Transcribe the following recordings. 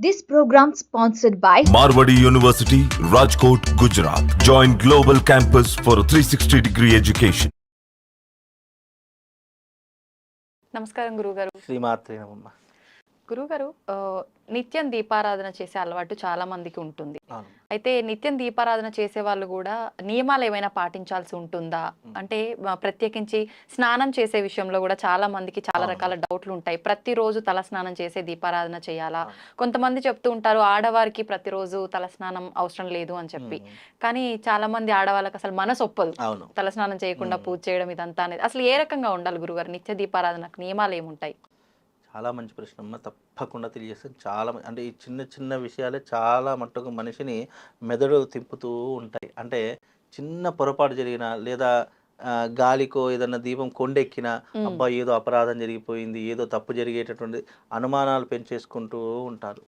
This program sponsored by Marwadi University, Rajkot, Gujarat. Join Global Campus for a 360-degree education. నమస్కారం గురుగారు. శ్రీమాత్రే నమః. గురుగారు, నిత్యం దీపారాధన చేసే అలవాటు చాలా మందికి ఉంటుంది. అవును. అయితే నిత్యం దీపారాధన చేసే వాళ్ళు కూడా నియమాలు ఏమైనా పాటించాల్సి ఉంటుందా? అంటే ప్రత్యేకించి స్నానం చేసే విషయంలో కూడా చాలా మందికి చాలా రకాల డౌట్లు ఉంటాయి. ప్రతిరోజు తల స్నానం చేసే దీపారాధన చేయాలా? కొంతమంది చెప్తూ ఉంటారు ఆడవారికి ప్రతిరోజు తల స్నానం అవసరం లేదు అని చెప్పి. కానీ చాలా మంది ఆడవాళ్ళకి అసలు మనసు ఒప్పదు తల స్నానం చేయకుండా పూజ చేయడం ఇదంతా అనేది. అసలు ఏ రకంగా ఉండాలి గురుగారు? నిత్య దీపారాధనకు నియమాలు ఏముంటాయి? చాలా మంచి ప్రశ్న అమ్మ, తప్పకుండా తెలియజేస్తాను. చాలా అంటే ఈ చిన్న చిన్న విషయాలే చాలా మట్టుకు మనిషిని మెదడు తిప్పుతూ ఉంటాయి. అంటే చిన్న పొరపాటు జరిగినా లేదా గాలికో ఏదన్నా దీపం కొండెక్కినా అబ్బా ఏదో అపరాధం జరిగిపోయింది, ఏదో తప్పు జరిగేటటువంటి అనుమానాలు పెంచేసుకుంటూ ఉంటారు.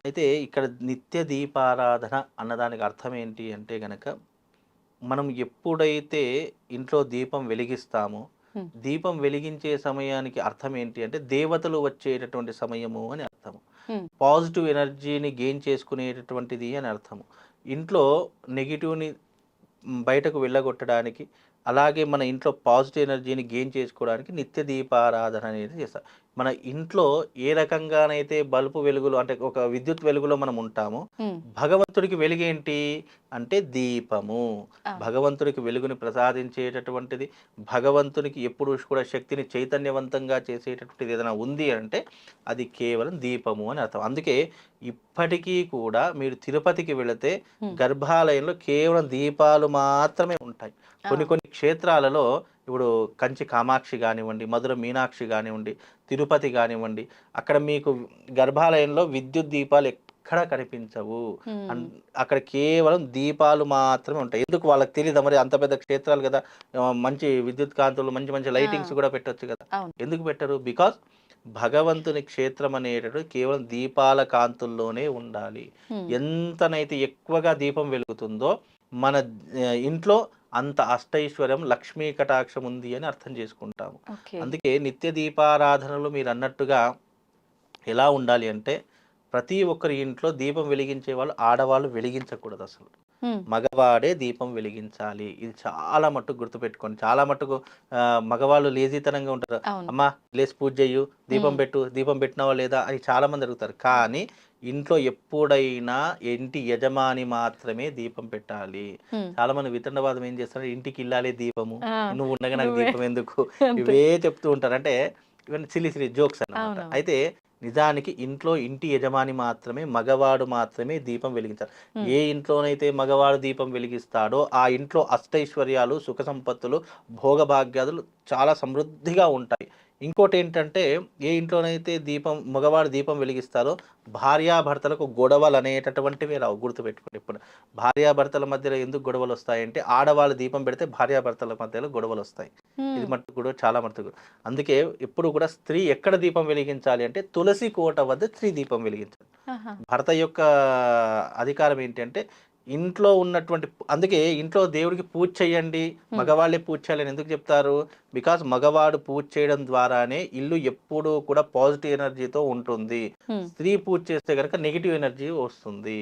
అయితే ఇక్కడ నిత్య దీపారాధన అన్నదానికి అర్థం ఏంటి అంటే గనక, మనం ఎప్పుడైతే ఇంట్లో దీపం వెలిగిస్తామో దీపం వెలిగించే సమయానికి అర్థం ఏంటి అంటే దేవతలు వచ్చేటటువంటి సమయము అని అర్థము. పాజిటివ్ ఎనర్జీని గెయిన్ చేసుకునేటటువంటిది అని అర్థము. ఇంట్లో నెగిటివ్ని బయటకు వెళ్ళగొట్టడానికి, అలాగే మన ఇంట్లో పాజిటివ్ ఎనర్జీని గెయిన్ చేసుకోవడానికి నిత్య దీపారాధన అనేది చేస్తాం. మన ఇంట్లో ఏ రకంగానైతే బల్బు వెలుగులో అంటే ఒక విద్యుత్ వెలుగులో మనం ఉంటామో, భగవంతుడికి వెలుగేంటి అంటే దీపము. భగవంతుడికి వెలుగుని ప్రసాదించేటటువంటిది, భగవంతునికి ఎప్పుడు కూడా శక్తిని చైతన్యవంతంగా చేసేటటువంటిది ఏదైనా ఉంది అంటే అది కేవలం దీపము అని అర్థం. అందుకే ఇప్పటికీ కూడా మీరు తిరుపతికి వెళితే గర్భాలయంలో కేవలం దీపాలు మాత్రమే ఉంటాయి. కొన్ని క్షేత్రాలలో ఇప్పుడు కంచి కామాక్షి కానివ్వండి, మధుర మీనాక్షి కానివ్వండి, తిరుపతి కానివ్వండి, అక్కడ మీకు గర్భాలయంలో విద్యుత్ దీపాలు ఎక్కడా కనిపించవు. అక్కడ కేవలం దీపాలు మాత్రమే ఉంటాయి. ఎందుకు వాళ్ళకి తెలియదా మరి? అంత పెద్ద క్షేత్రాలు కదా, మంచి విద్యుత్ కాంతులు, మంచి మంచి లైటింగ్స్ కూడా పెట్టొచ్చు కదా. ఎందుకు పెట్టరు? బికాస్ భగవంతుని క్షేత్రం అనేటటువంటి కేవలం దీపాల కాంతుల్లోనే ఉండాలి. ఎంతనైతే ఎక్కువగా దీపం వెలుగుతుందో మన ఇంట్లో అంత అష్టైశ్వర్యం, లక్ష్మీ కటాక్షం ఉంది అని అర్థం చేసుకుంటాము. అందుకే నిత్య దీపారాధనలు మీరు అన్నట్టుగా ఎలా ఉండాలి అంటే, ప్రతి ఒక్కరి ఇంట్లో దీపం వెలిగించే వాళ్ళు ఆడవాళ్ళు వెలిగించకూడదు. అసలు మగవాడే దీపం వెలిగించాలి. ఇది చాలా మట్టుకు గుర్తుపెట్టుకోండి. చాలా మట్టుకు మగవాళ్ళు లేజీతనంగా ఉంటారు. అమ్మా లేసి పూజ చెయ్యు, దీపం పెట్టు, దీపం పెట్టినావా లేదా అని చాలా మంది అడుగుతారు. కానీ ఇంట్లో ఎప్పుడైనా ఇంటి యజమాని మాత్రమే దీపం పెట్టాలి. చాలా మంది వితండవాదం ఏం చేస్తారు, ఇంటికి ఇల్లాలే దీపము, నువ్వు ఉండగా నాకు దీపం ఎందుకు, ఇవే చెప్తూ ఉంటారు. అంటే ఇవన్నీ సిలి జోక్స్ అన్నమాట. అయితే నిజానికి ఇంట్లో ఇంటి యజమాని మాత్రమే, మగవాడు మాత్రమే దీపం వెలిగించాలి. ఏ ఇంట్లోనైతే మగవాడు దీపం వెలిగిస్తాడో ఆ ఇంట్లో అష్టైశ్వర్యాలు, సుఖ సంపత్తులు, భోగభాగ్యాదులు చాలా సమృద్ధిగా ఉంటాయి. ఇంకోటి ఏంటంటే, ఏ ఇంట్లోనైతే మగవాడు దీపం వెలిగిస్తారో భార్యాభర్తలకు గొడవలు అనేటటువంటివి రావు. గుర్తుపెట్టుకోండి. ఇప్పుడు భార్యాభర్తల మధ్యలో ఎందుకు గొడవలు వస్తాయంటే, ఆడవాళ్ళు దీపం పెడితే భార్యాభర్తల మధ్యలో గొడవలు వస్తాయి. ఇది మట్టుకు కూడా చాలా మట్టుకు. అందుకే ఎప్పుడు కూడా స్త్రీ ఎక్కడ దీపం వెలిగించాలి అంటే తులసి కోట వద్ద స్త్రీ దీపం వెలిగించాలి. భర్త యొక్క అధికారం ఏంటి అంటే ఇంట్లో ఉన్నటువంటి, అందుకే ఇంట్లో దేవుడికి పూజ చేయండి, మగవాళ్ళే పూజ చేయాలని ఎందుకు చెప్తారు? బికాస్ మగవాడు పూజ చేయడం ద్వారానే ఇల్లు ఎప్పుడూ కూడా పాజిటివ్ ఎనర్జీతో ఉంటుంది. స్త్రీ పూజ చేస్తే కనుక నెగిటివ్ ఎనర్జీ వస్తుంది.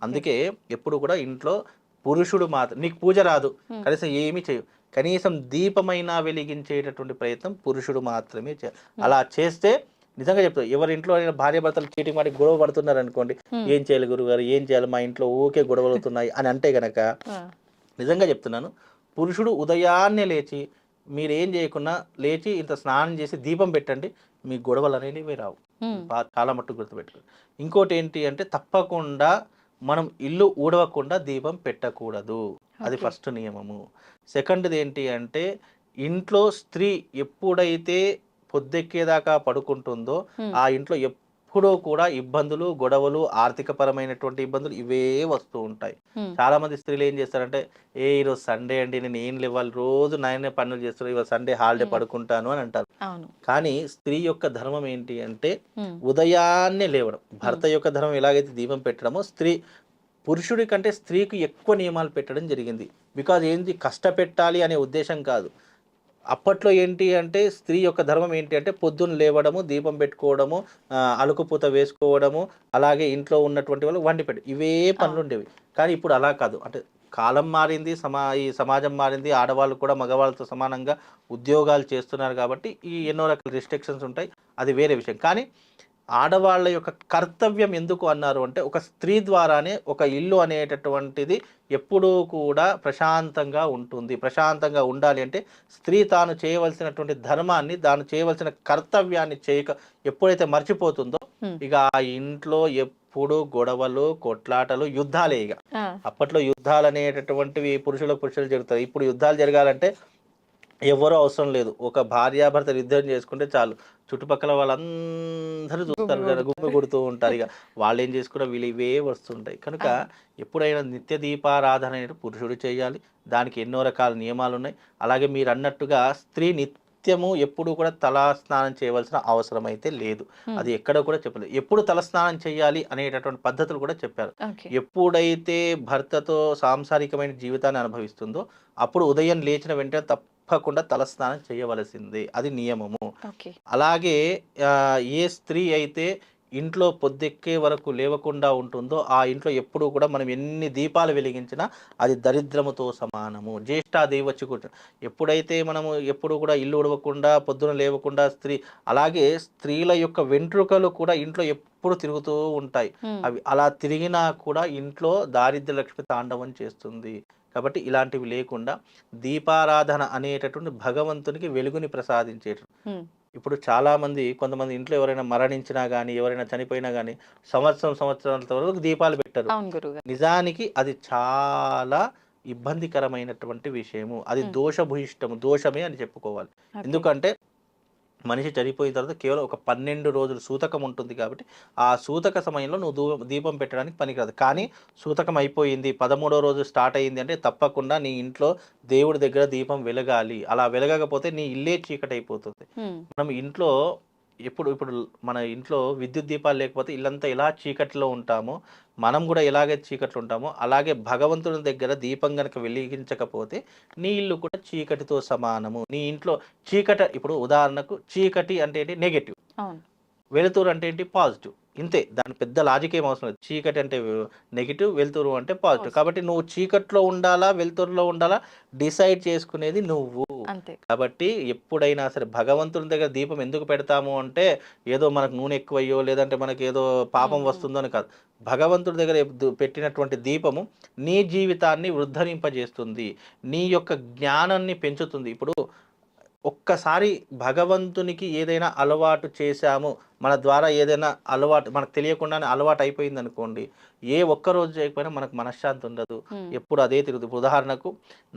అందుకే ఎప్పుడు కూడా ఇంట్లో పురుషుడు మాత్రం, నీకు పూజ రాదు కనీసం ఏమీ చేయు, కనీసం దీపమైనా వెలిగించేటటువంటి ప్రయత్నం పురుషుడు మాత్రమే చేయాలి. అలా చేస్తే నిజంగా చెప్తారు, ఎవరి ఇంట్లో భార్య భర్తలు చీటింగ్ వాటికి గొడవ పడుతున్నారు అనుకోండి, ఏం చేయాలి గురుగారు, ఏం చేయాలి, మా ఇంట్లో ఊకే గొడవలు అవుతున్నాయి అని అంటే గనక, నిజంగా చెప్తున్నాను, పురుషుడు ఉదయాన్నే లేచి మీరేం చేయకుండా లేచి ఇంత స్నానం చేసి దీపం పెట్టండి, మీ గొడవలు అనేవి రావు. చాలా మట్టుకు గుర్తుపెట్టుకోండి. ఇంకోటి ఏంటి అంటే, తప్పకుండా మనం ఇల్లు ఊడవకుండా దీపం పెట్టకూడదు. అది ఫస్ట్ నియమము. సెకండ్ది ఏంటి అంటే, ఇంట్లో స్త్రీ ఎప్పుడైతే పొద్దెక్కేదాకా పడుకుంటుందో ఆ ఇంట్లో ఎప్పుడూ కూడా ఇబ్బందులు, గొడవలు, ఆర్థిక పరమైనటువంటి ఇబ్బందులు ఇవే వస్తూ ఉంటాయి. చాలా మంది స్త్రీలు ఏం చేస్తారంటే, ఈరోజు సండే అండి, నేను ఏం లేవాలి, రోజు నాయనే పనులు చేస్తారు, ఇవాళ సండే హాలిడే పడుకుంటాను అని అంటారు. కానీ స్త్రీ యొక్క ధర్మం ఏంటి అంటే ఉదయాన్నే లేవడం. భర్త యొక్క ధర్మం ఎలాగైతే దీపం పెట్టడమో, పురుషుడి కంటే స్త్రీకి ఎక్కువ నియమాలు పెట్టడం జరిగింది. బికాజ్ ఏంటి, కష్టపెట్టాలి అనే ఉద్దేశం కాదు, అప్పట్లో ఏంటి అంటే స్త్రీ యొక్క ధర్మం ఏంటి అంటే పొద్దున్న లేవడము, దీపం పెట్టుకోవడము, అలుకుపూత వేసుకోవడము, అలాగే ఇంట్లో ఉన్నటువంటి వాళ్ళు వండి పెట్టి ఇవే పనులు ఉండేవి. కానీ ఇప్పుడు అలా కాదు. అంటే కాలం మారింది, ఈ సమాజం మారింది, ఆడవాళ్ళు కూడా మగవాళ్ళతో సమానంగా ఉద్యోగాలు చేస్తున్నారు కాబట్టి ఈ ఎన్నో రకాల రిస్ట్రిక్షన్స్ ఉంటాయి, అది వేరే విషయం. కానీ ఆడవాళ్ళ యొక్క కర్తవ్యం ఎందుకు అన్నారు అంటే ఒక స్త్రీ ద్వారానే ఒక ఇల్లు అనేటటువంటిది ఎప్పుడూ కూడా ప్రశాంతంగా ఉంటుంది. ప్రశాంతంగా ఉండాలి అంటే స్త్రీ తాను చేయవలసినటువంటి ధర్మాన్ని, తాను చేయవలసిన కర్తవ్యాన్ని ఎప్పుడైతే మర్చిపోతుందో ఇక ఆ ఇంట్లో ఎప్పుడు గొడవలు, కొట్లాటలు, యుద్ధాలే. ఇక అప్పట్లో యుద్ధాలు అనేటటువంటివి పురుషులు జరుగుతాయి. ఇప్పుడు యుద్ధాలు జరగాలంటే ఎవరూ అవసరం లేదు. ఒక భార్యాభర్తలు యుద్ధం చేసుకుంటే చాలు, చుట్టుపక్కల వాళ్ళందరూ చూస్తారు, గుమ్మి కొడుతూ ఉంటారు. ఇక వాళ్ళు ఏం చేసుకున్నా వీళ్ళు ఇవే వస్తుంటాయి. కనుక ఎప్పుడైనా నిత్య దీపారాధన అనేది పురుషుడు చేయాలి. దానికి ఎన్నో రకాల నియమాలు ఉన్నాయి. అలాగే మీరు అన్నట్టుగా స్త్రీ నిత్యము ఎప్పుడు కూడా తలా స్నానం చేయవలసిన అవసరం అయితే లేదు. అది ఎక్కడ కూడా చెప్పలేదు. ఎప్పుడు తలస్నానం చేయాలి అనేటటువంటి పద్ధతులు కూడా చెప్పారు. ఎప్పుడైతే భర్తతో సాంసారికమైన జీవితాన్ని అనుభవిస్తుందో అప్పుడు ఉదయం లేచిన వెంటనే తప్పకుండా తలస్నానం చేయవలసిందే, అది నియమము. అలాగే ఏ స్త్రీ అయితే ఇంట్లో పొద్దెక్కే వరకు లేవకుండా ఉంటుందో ఆ ఇంట్లో ఎప్పుడు కూడా మనం ఎన్ని దీపాలు వెలిగించినా అది దరిద్రముతో సమానము. జ్యేష్ఠాదేవి వచ్చి కూర్చొని ఎప్పుడైతే మనము ఎప్పుడు కూడా ఇల్లు ఉడవకుండా పొద్దున లేవకుండా అలాగే స్త్రీల యొక్క వెంట్రుకలు కూడా ఇంట్లో ఎప్పుడు తిరుగుతూ ఉంటాయి. అవి అలా తిరిగినా కూడా ఇంట్లో దారిద్ర్య లక్ష్మి తాండవం చేస్తుంది. కాబట్టి ఇలాంటివి లేకుండా దీపారాధన అనేటటువంటి భగవంతునికి వెలుగుని ప్రసాదించేటటువంటి. ఇప్పుడు కొంతమంది ఇంట్లో ఎవరైనా మరణించినా కానీ, ఎవరైనా చనిపోయినా కానీ సంవత్సరాల వరకు దీపాలు పెట్టరు. నిజానికి అది చాలా ఇబ్బందికరమైనటువంటి విషయము. అది దోషమే అని చెప్పుకోవాలి. ఎందుకంటే మనిషి చనిపోయిన తర్వాత కేవలం ఒక 12 రోజులు సూతకం ఉంటుంది కాబట్టి ఆ సూతక సమయంలో నువ్వు దీపం పెట్టడానికి పనికిరాదు. కానీ సూతకం అయిపోయింది, 13వ రోజు స్టార్ట్ అయ్యింది అంటే తప్పకుండా నీ ఇంట్లో దేవుడి దగ్గర దీపం వెలగాలి. అలా వెలగకపోతే నీ ఇల్లే చీకటి అయిపోతుంది. మనం ఇంట్లో ఇప్పుడు మన ఇంట్లో విద్యుత్ దీపాలు లేకపోతే ఇల్లంతా ఎలా చీకట్లో ఉంటామో, మనం కూడా ఎలాగే చీకట్లో ఉంటామో అలాగే భగవంతుని దగ్గర దీపం కనుక వెలిగించకపోతే నీ ఇల్లు కూడా చీకటితో సమానము. నీ ఇంట్లో ఇప్పుడు ఉదాహరణకు చీకటి అంటే ఏంటి? నెగటివ్. వెలుతురు అంటే ఏంటి? పాజిటివ్. ఇంతే, దాని పెద్ద లాజిక్ ఏం అవసరం లేదు. చీకటి అంటే నెగిటివ్, వెలుతురు అంటే పాజిటివ్. కాబట్టి నువ్వు చీకట్లో ఉండాలా, వెలుతురులో ఉండాలా డిసైడ్ చేసుకునేది నువ్వు. కాబట్టి ఎప్పుడైనా సరే భగవంతుని దగ్గర దీపం ఎందుకు పెడతాము అంటే ఏదో మనకు నూనె ఎక్కువయ్యో లేదంటే మనకి ఏదో పాపం వస్తుందో అని కాదు. భగవంతుడి దగ్గర పెట్టినటువంటి దీపము నీ జీవితాన్ని వృద్ధరింపజేస్తుంది, నీ యొక్క జ్ఞానాన్ని పెంచుతుంది. ఇప్పుడు ఒక్కసారి భగవంతునికి ఏదైనా అలవాటు చేశాము, మన ద్వారా ఏదైనా అలవాటు మనకు తెలియకుండానే అలవాటు అయిపోయింది అనుకోండి, ఏ ఒక్కరోజు చేయకపోయినా మనకు మనశ్శాంతి ఉండదు, ఎప్పుడు అదే తిరుగుతుంది. ఉదాహరణకు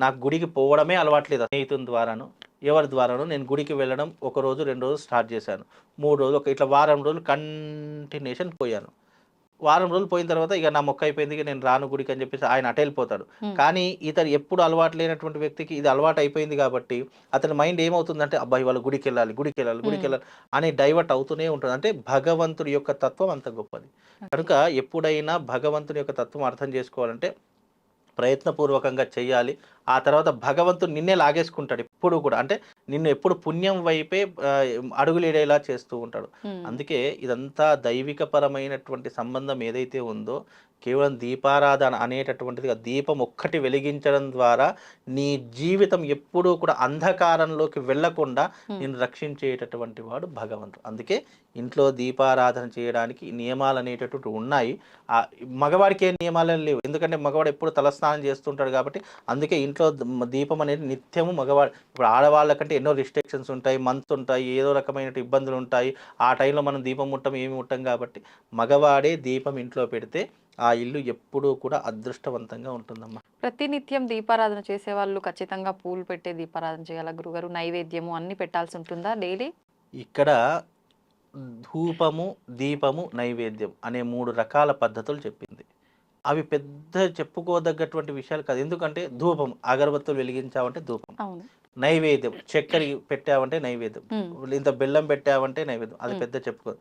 నాకు గుడికి పోవడమే అలవాట్లేదు. స్నేహితుని ద్వారాను ఎవరి ద్వారాను నేను గుడికి వెళ్ళడం 1 రోజు 2 రోజులు స్టార్ట్ చేశాను, 3 రోజులు ఇట్లా వారం రోజులు కంటిన్యూషన్ పోయాను. వారం రోజులు పోయిన తర్వాత ఇక నా మొక్క అయిపోయింది, ఇక నేను రాను గుడికి అని చెప్పేసి ఆయన అటు వెళ్ళిపోతాడు. కానీ ఇతను ఎప్పుడు అలవాటు లేనటువంటి వ్యక్తికి ఇది అలవాటు అయిపోయింది కాబట్టి అతని మైండ్ ఏమవుతుందంటే అబ్బాయి వాళ్ళు గుడికి వెళ్ళాలి అని డైవర్ట్ అవుతూనే ఉంటుంది. అంటే భగవంతుడి యొక్క తత్వం అంత గొప్పది. కనుక ఎప్పుడైనా భగవంతుని యొక్క తత్వం అర్థం చేసుకోవాలంటే ప్రయత్నపూర్వకంగా చేయాలి. ఆ తర్వాత భగవంతుడు నిన్నే లాగేసుకుంటాడు ఎప్పుడు కూడా. అంటే నిన్ను ఎప్పుడు పుణ్యం వైపే అడుగులేడేలా చేస్తూ ఉంటాడు. అందుకే ఇదంతా దైవికపరమైనటువంటి సంబంధం ఏదైతే ఉందో కేవలం దీపారాధన అనేటటువంటిది, దీపం ఒక్కటి వెలిగించడం ద్వారా నీ జీవితం ఎప్పుడూ కూడా అంధకారంలోకి వెళ్లకుండా నిన్ను రక్షించేటటువంటి వాడు భగవంతుడు. అందుకే ఇంట్లో దీపారాధన చేయడానికి నియమాలు అనేటటువంటి ఉన్నాయి. మగవాడికి ఏ నియమాలు లేవు, ఎందుకంటే మగవాడు ఎప్పుడు తలస్నానం చేస్తుంటాడు కాబట్టి. అందుకే ఇంట్లో దీపం అనేది నిత్యము మగవాడు. ఇప్పుడు ఆడవాళ్ళకంటే ఎన్నో రిస్ట్రిక్షన్స్ ఉంటాయి, మంత్స్ ఉంటాయి, ఏదో రకమైన ఇబ్బందులు ఉంటాయి. ఆ టైంలో మనం దీపం ఏమి ముట్టం కాబట్టి మగవాడే దీపం ఇంట్లో పెడితే ఆ ఇల్లు ఎప్పుడూ కూడా అదృష్టవంతంగా ఉంటుందమ్మా. ప్రతినిత్యం దీపారాధన చేసే వాళ్ళు ఖచ్చితంగా పూలు పెట్టే దీపారాధన చేయాలా గురుగారు? నైవేద్యము అన్ని పెట్టాల్సి ఉంటుందా డైలీ? ఇక్కడ ధూపము, దీపము, నైవేద్యం అనే 3 రకాల పద్ధతులు చెప్పింది. అవి పెద్ద చెప్పుకోదగ్గటువంటి విషయాలు కాదు. ఎందుకంటే ధూపం అగరబత్తులు వెలిగించావంటే ధూపం, నైవేద్యం చక్కెర పెట్టావంటే నైవేద్యం, ఇంత బెల్లం పెట్టావంటే నైవేద్యం, అది పెద్ద చెప్పుకో.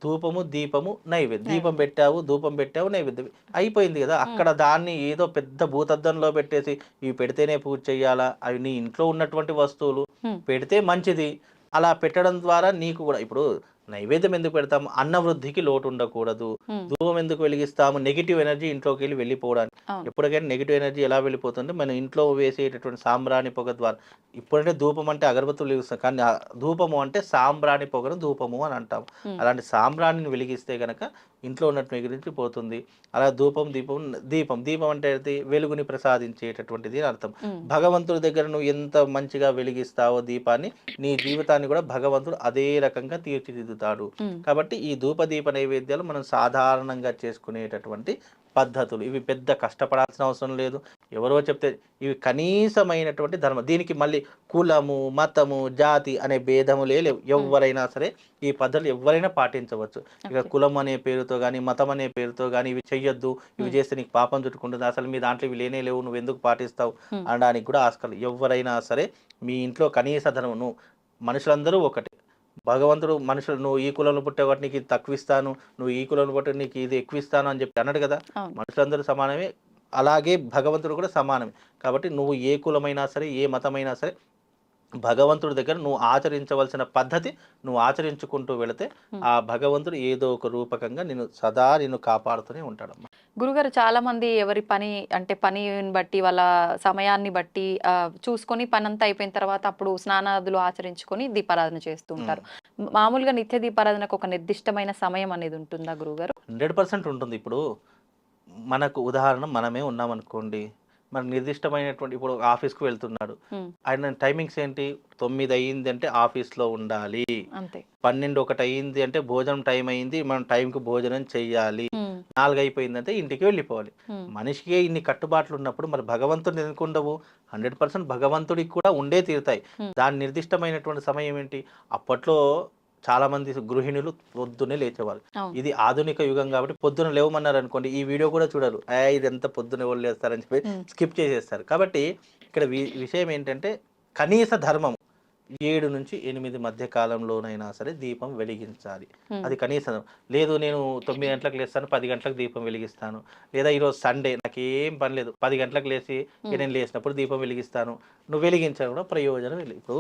ధూపము దీపము నైవేద్యం, దీపం పెట్టావు ధూపం పెట్టావు నైవేద్యం అయిపోయింది కదా. అక్కడ దాన్ని ఏదో పెద్ద భూతద్దంలో పెట్టేసి ఇవి పెడితేనే పూజ చేయాలా, అవి నీ ఇంట్లో ఉన్నటువంటి వస్తువులు పెడితే మంచిది. అలా పెట్టడం ద్వారా నీకు కూడా ఇప్పుడు నైవేద్యం ఎందుకు పెడతాము, అన్న వృద్ధికి లోటు ఉండకూడదు. ధూపం ఎందుకు వెలిగిస్తాము, నెగిటివ్ ఎనర్జీ ఇంట్లోకి వెళ్ళి వెళ్ళిపోవడానికి. ఎప్పటికైనా నెగిటివ్ ఎనర్జీ ఎలా వెళ్ళిపోతుంది, మన ఇంట్లో వేసేటటువంటి సాంబ్రాణి పొగ ద్వారా. ఇప్పుడంటే ధూపం అంటే అగరబత్తులు వెలిగిస్తాం, కానీ ధూపము అంటే సాంబ్రాణి పొగను ధూపము అని అంటాం. అలాంటి సాంబ్రాణిని వెలిగిస్తే కనుక ఇంట్లో ఉన్నట్టు గురించి పోతుంది. అలా ధూపం దీపం దీపం దీపం అంటే వెలుగుని ప్రసాదించేటటువంటిది అని అర్థం. భగవంతుడి దగ్గర నువ్వు ఎంత మంచిగా వెలిగిస్తావో దీపాన్ని, నీ జీవితాన్ని కూడా భగవంతుడు అదే రకంగా తీర్చిదిద్దుతాడు. కాబట్టి ఈ ధూప దీప నైవేద్యాలు మనం సాధారణంగా చేసుకునేటటువంటి పద్ధతులు. ఇవి పెద్ద కష్టపడాల్సిన అవసరం లేదు. ఎవరో చెప్తే ఇవి కనీసమైనటువంటి ధర్మం. దీనికి మళ్ళీ కులము మతము జాతి అనే భేదములే లేవు. ఎవరైనా సరే ఈ పద్ధతులు ఎవరైనా పాటించవచ్చు. ఇక కులం అనే పేరుతో కానీ మతం అనే పేరుతో కానీ ఇవి చెయ్యొద్దు, ఇవి చేస్తే నీకు పాపం చుట్టుకుంటుంది, అసలు మీ దాంట్లో ఇవి లేనే లేవు, నువ్వు ఎందుకు పాటిస్తావు అనడానికి కూడా ఆస్కారం. ఎవరైనా సరే మీ ఇంట్లో కనీస ధర్మం, నువ్వు మనుషులందరూ ఒకటే. భగవంతుడు మనుషులు నువ్వు ఈ కులంలో పుట్టే వాటి నీకు ఇది తక్కువ ఇస్తాను, నువ్వు ఈ కులంలో పుట్టే నీకు ఇది ఎక్కువ ఇస్తాను అని చెప్పి అన్నాడు కదా. మనుషులందరూ సమానమే, అలాగే భగవంతుడు కూడా సమానమే. కాబట్టి నువ్వు ఏ కులమైనా సరే ఏ మతమైనా సరే భగవంతుడి దగ్గర నువ్వు ఆచరించవలసిన పద్ధతి నువ్వు ఆచరించుకుంటూ వెళితే ఆ భగవంతుడు ఏదో ఒక రూపకంగా నిన్ను కాపాడుతూనే ఉంటాడమ్మా. గురుగారు, చాలా మంది ఎవరి పని అంటే పనిని బట్టి వాళ్ళ సమయాన్ని బట్టి చూసుకొని పని అంతా అయిపోయిన తర్వాత అప్పుడు స్నానాదులు ఆచరించుకొని దీపారాధన చేస్తూ ఉంటారు. మామూలుగా నిత్య దీపారాధనకు ఒక నిర్దిష్టమైన సమయం అనేది ఉంటుందా గురుగారు? 100% ఉంటుంది. ఇప్పుడు మనకు ఉదాహరణ మనమే ఉన్నామనుకోండి, మనకు నిర్దిష్టమైనటువంటి ఇప్పుడు ఆఫీస్కి వెళ్తున్నాడు, ఆయన టైమింగ్స్ ఏంటి, 9 అయ్యింది అంటే ఆఫీస్లో ఉండాలి, 12-1 అయ్యింది అంటే భోజనం టైం అయింది, మనం టైంకి భోజనం చెయ్యాలి, 4 అయిపోయిందంటే ఇంటికి వెళ్ళిపోవాలి. మనిషికి ఇన్ని కట్టుబాట్లు ఉన్నప్పుడు మరి భగవంతుడు ఎందుకు ఉండవు? 100% భగవంతుడికి కూడా ఉండే తీరుతాయి. దాని నిర్దిష్టమైనటువంటి సమయం ఏంటి? అప్పట్లో చాలా మంది గృహిణులు పొద్దున్నే లేచేవాళ్ళు. ఇది ఆధునిక యుగం కాబట్టి పొద్దున లేవమన్నారు అనుకోండి, ఈ వీడియో కూడా చూడరు, ఇదంతా పొద్దున ఎవరు లేస్తారని చెప్పి స్కిప్ చేసేస్తారు. కాబట్టి ఇక్కడ విషయం ఏంటంటే కనీస ధర్మం 7 నుంచి 8 మధ్య కాలంలోనైనా సరే దీపం వెలిగించాలి. అది కనీసం. లేదు నేను 9 గంటలకు లేస్తాను, 10 గంటలకు దీపం వెలిగిస్తాను, లేదా ఈరోజు సండే నాకేం పని లేదు 10 గంటలకు లేచి నేను లేచినప్పుడు దీపం వెలిగిస్తాను, నువ్వు వెలిగించాను కూడా ప్రయోజనం. ఇప్పుడు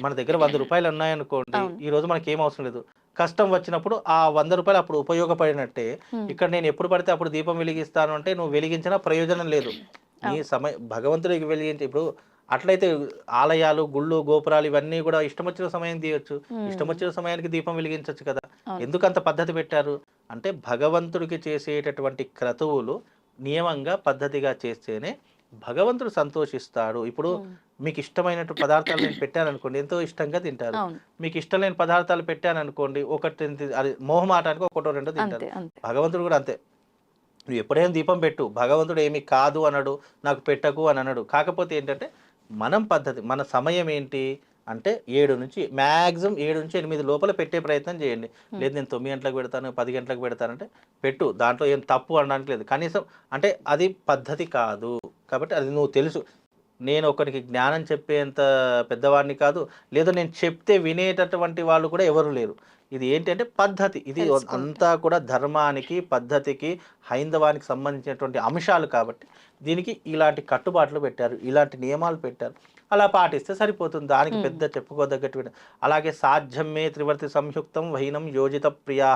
మన దగ్గర 100 రూపాయలు ఉన్నాయనుకోండి, ఈ రోజు మనకి ఏం అవసరం లేదు, కష్టం వచ్చినప్పుడు ఆ 100 రూపాయలు అప్పుడు ఉపయోగపడినట్టే. ఇక్కడ నేను ఎప్పుడు పడితే అప్పుడు దీపం వెలిగిస్తాను అంటే నువ్వు వెలిగించినా ప్రయోజనం లేదు. నీ భగవంతుడికి వెలిగించి ఇప్పుడు అట్లయితే ఆలయాలు గుళ్ళు గోపురాలు ఇవన్నీ కూడా ఇష్టం వచ్చిన సమయం తీయొచ్చు, ఇష్టం వచ్చిన సమయానికి దీపం వెలిగించవచ్చు కదా. ఎందుకంత పద్ధతి పెట్టారు అంటే భగవంతుడికి చేసేటటువంటి క్రతువులు నియమంగా పద్ధతిగా చేస్తేనే భగవంతుడు సంతోషిస్తాడు. ఇప్పుడు మీకు ఇష్టమైనటువంటి పదార్థాలు నేను పెట్టాను అనుకోండి, ఎంతో ఇష్టంగా తింటారు. మీకు ఇష్టం లేని పదార్థాలు పెట్టాను అనుకోండి, ఒకటి అది మోహమాటానికి ఒకటో రెండో తింటారు. భగవంతుడు కూడా అంతే. నువ్వు ఎప్పుడైనా దీపం పెట్టు, భగవంతుడు ఏమి కాదు అనడు, నాకు పెట్టకు అని అనడు. కాకపోతే ఏంటంటే మనం పద్ధతి, మన సమయం ఏంటి అంటే 7 నుంచి మ్యాక్సిమం 7 నుంచి 8 లోపల పెట్టే ప్రయత్నం చేయండి. లేదు నేను 9 గంటలకు పెడతాను 10 గంటలకు పెడతానంటే పెట్టు, దాంట్లో ఏం తప్పు అనడానికి లేదు. కనీసం అంటే అది పద్ధతి కాదు. కాబట్టి అది నువ్వు తెలుసు, నేను ఒకరికి జ్ఞానం చెప్పేంత పెద్దవాడిని కాదు, లేదా నేను చెప్తే వినేటటువంటి వాళ్ళు కూడా ఎవరు లేరు. ఇది ఏంటంటే పద్ధతి, ఇది అంతా కూడా ధర్మానికి పద్ధతికి హైందవానికి సంబంధించినటువంటి అంశాలు. కాబట్టి దీనికి ఇలాంటి కట్టుబాట్లు పెట్టారు, ఇలాంటి నియమాలు పెట్టారు, అలా పాటిస్తే సరిపోతుంది. దానికి పెద్ద చెప్పుకోదగ్గట్టు. అలాగే సాధ్యమే త్రివర్తి సంయుక్తం వైనం యోజిత ప్రియా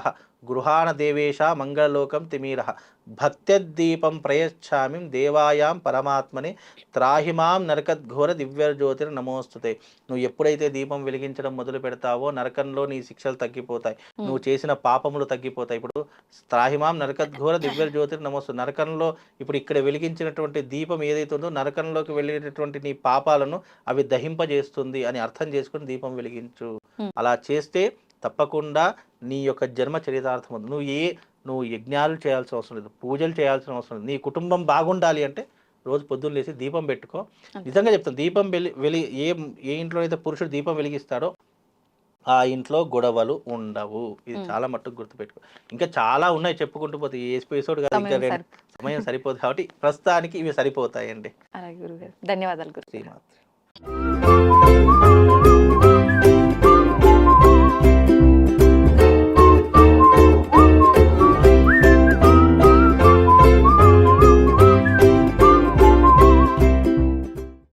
గృహాణ దేవేశ మంగళలోకం తిమీర భక్త్యదీపం ప్రయచ్ఛామి దేవాయాం పరమాత్మని త్రాహిమాం నరకద్ఘోర దివ్యజ్యోతిర్ నమోస్తుతే. నువ్వు ఎప్పుడైతే దీపం వెలిగించడం మొదలు పెడతావో నరకంలో నీ శిక్షలు తగ్గిపోతాయి, నువ్వు చేసిన పాపములు తగ్గిపోతాయి. ఇప్పుడు త్రాహిమాం నరకద్ఘోర దివ్యజ్యోతిర్ నమోస్తు, నరకంలో ఇప్పుడు ఇక్కడ వెలిగించినటువంటి దీపం ఏదైతే ఉందో నరకంలోకి వెళ్ళేటటువంటి నీ పాపాలను అవి దహింపజేస్తుంది అని అర్థం చేసుకుని దీపం వెలిగించు. అలా చేస్తే తప్పకుండా నీ యొక్క జన్మ చరితార్థం ఉంది. నువ్వు యజ్ఞాలు చేయాల్సిన అవసరం లేదు, పూజలు చేయాల్సిన అవసరం లేదు. నీ కుటుంబం బాగుండాలి అంటే రోజు పొద్దున్న లేచి దీపం పెట్టుకో. నిజంగా చెప్తాను, దీపం ఏ ఇంట్లో అయితే పురుషుడు దీపం వెలిగిస్తాడో ఆ ఇంట్లో గొడవలు ఉండవు. ఇది చాలా మట్టుకు గుర్తుపెట్టుకో. ఇంకా చాలా ఉన్నాయి చెప్పుకుంటూ పోతే, ఏ ఎపిసోడ్ కాదు, ఇంకా సమయం సరిపోదు. కాబట్టి ప్రస్తుతానికి ఇవి సరిపోతాయండి. ధన్యవాదాలు గురు. శ్రీమాత్రే.